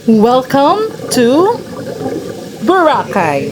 Welcome to Boracay.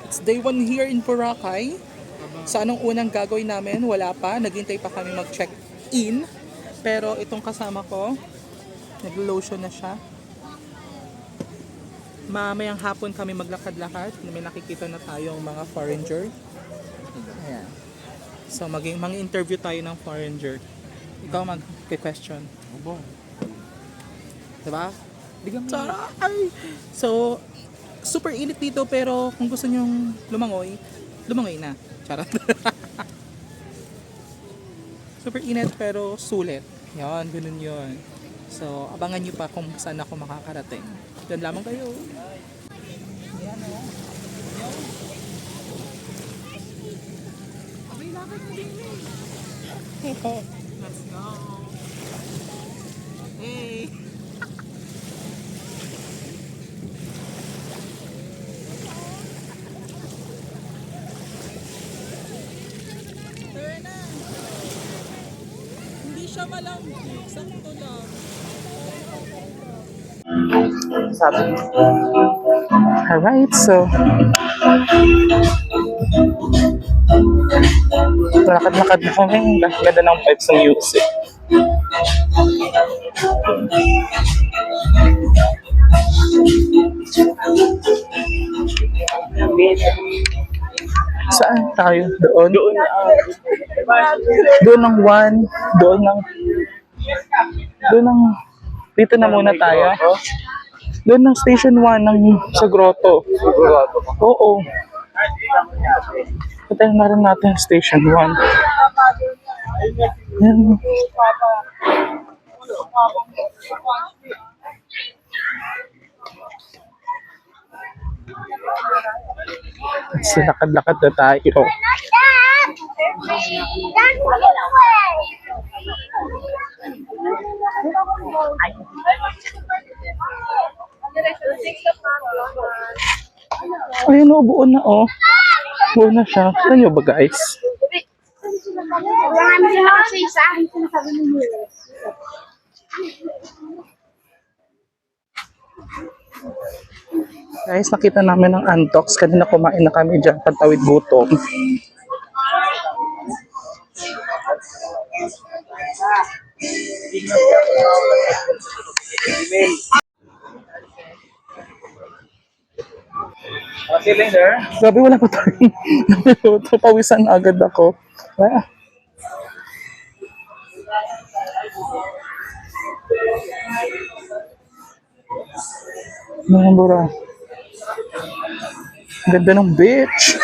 It's day 1 here in Boracay. Sa anong unang gagawin namin? Wala pa. Naghintay pa kami mag-check-in. Pero itong kasama ko, nag-lotion na siya. Mamayang hapon kami maglakad-lakad. May nakikita na tayong mga foreigner. Ayan. So mag-interview tayo ng foreigner. Ikaw mag-question. Obo. Diba? Bigyan mo. So, super init dito pero kung gusto nyong lumangoy na. Charot. Super init pero sulit. Yan, ganun yun. So, abangan nyo pa kung saan ako makakarating. Diyan lamang kayo. Yan o. Okay, lakad na din eh. Let's go. Hey. Siya malambing, sakto lang. Sabi. Alright, so lakad-lakad na kami. Ganda ng vibes ng music. Saan tayo? Doon? Doon ng one. Dito na muna tayo. Doon ng station 1 ng sa grotto. Oo. Patayin na rin natin station 1. Yan. So, lakad-lakad na tayo. Ayun o, buo na o. Buo na siya. Tayo ba guys? Guys, nakita namin ang Antox. Kanina kumain na kami dyan. Pantawid gutom. Grabe, wala pa tayo. Napiluto, pawisan agad ako. Wala. Mga bura. Ganda ng beach.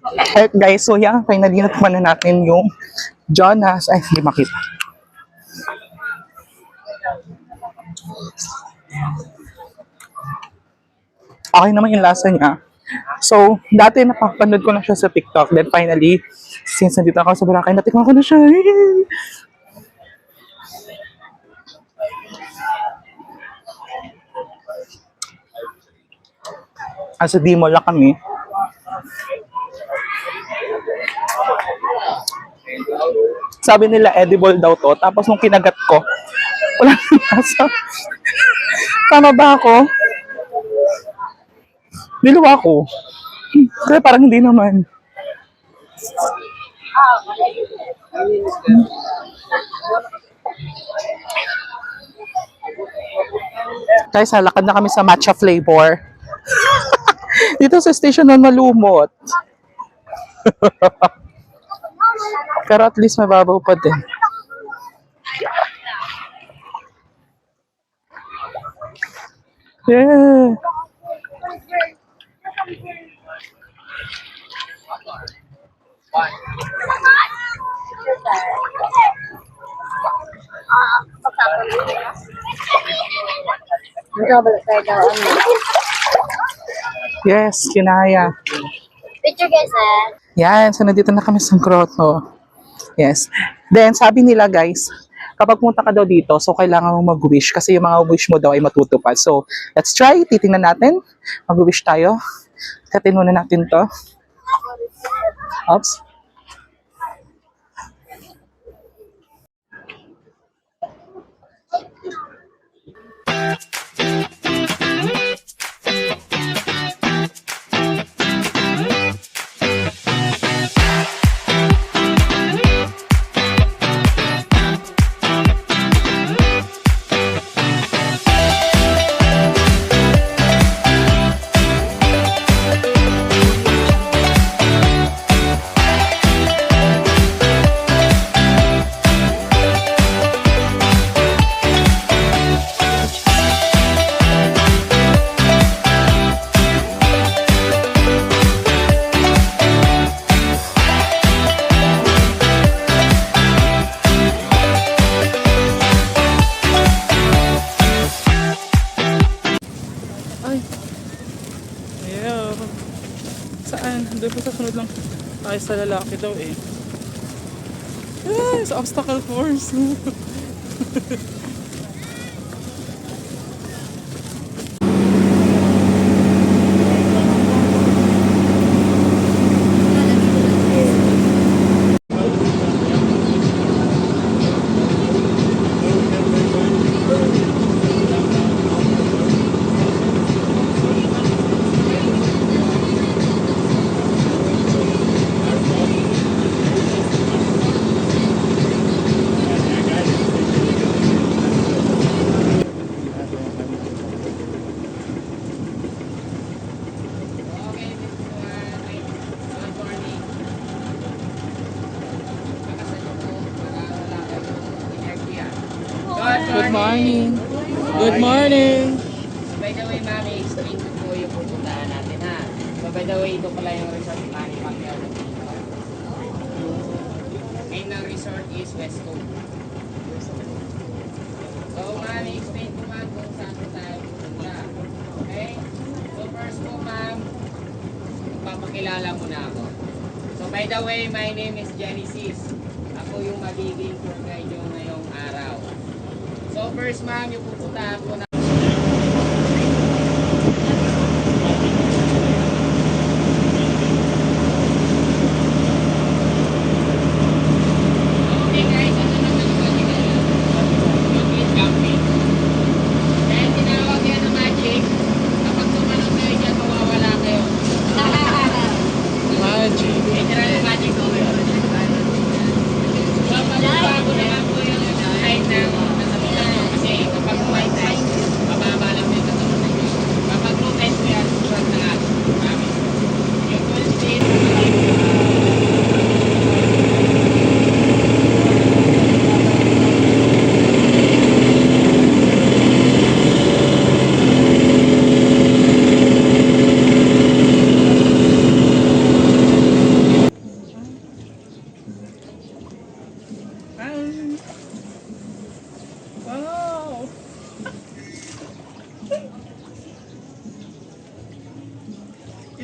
Alright guys, so yan, finally natukman na natin yung Jonas. Ay, hindi makita. Okay naman yung lasa niya. So, dati napapanood ko na siya sa TikTok. Then finally, since nandito ako sa Boracay, natikman ko na siya. Asa di mo lang kami. Sabi nila edible daw to. Tapos nung kinagat ko, wala nang lasa. Tama ba ako? Niluwa ko. Kaya parang hindi naman. Guys, lakad na kami sa matcha flavor. Dito sa station ng malumot. Pero at least mababaw pa din. Yeah. Yes, kinaya. Picture guys Yan, so nandito na kami sa grotto. Yes. Then, sabi nila guys, kapag punta ka daw dito, so kailangan mong mag-wish kasi yung mga wish mo daw ay matutupad. So, let's try. Titingnan natin. Mag-wish tayo. Katin muna natin to. Oops. Ay. Ayaw. Saan? Doon po sa sunod lang. Ay, sa lalaki daw eh. Ay, sa obstacle course. Good morning. Good morning. By the way, mami, explain ko po yung pupuntahan natin, ha? So, by the way, ito pala yung resort ni Manny Pacquiao. Name ng resort is West Coast. So, mami, explain ko ma'am kung saan po tayo pupunta. Okay? So, first po, ma'am, papakilala mo na ako. So, by the way, my name is Genesis. Ako yung magiging tour guide nyo ngayong araw. So, first, ma'am, yung pupuntahan po na Magic.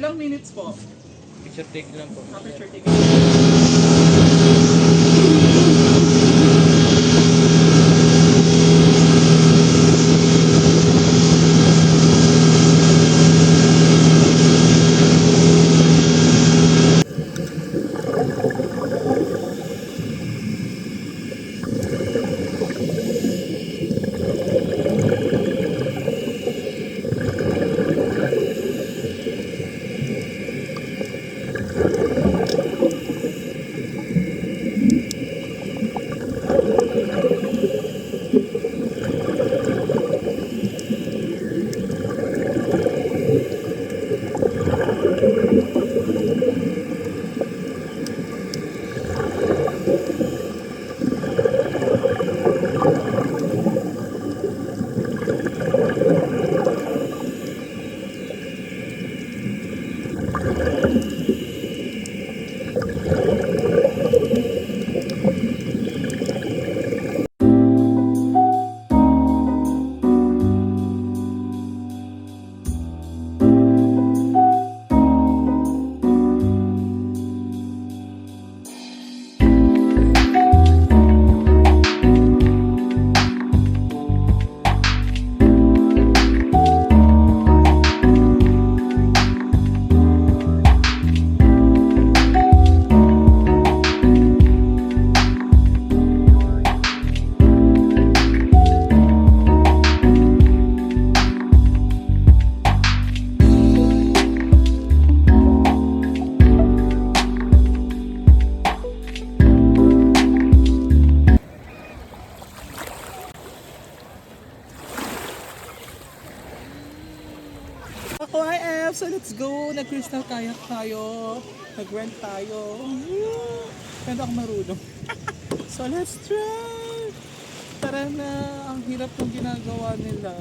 Ilang minutes po? Picture take lang po. Picture take. Ako IF, so let's go. Nag-crystal kayak tayo. Nag-rent tayo. Pero ako marunong. So let's try. Tara na. Ang hirap ng ginagawa nila.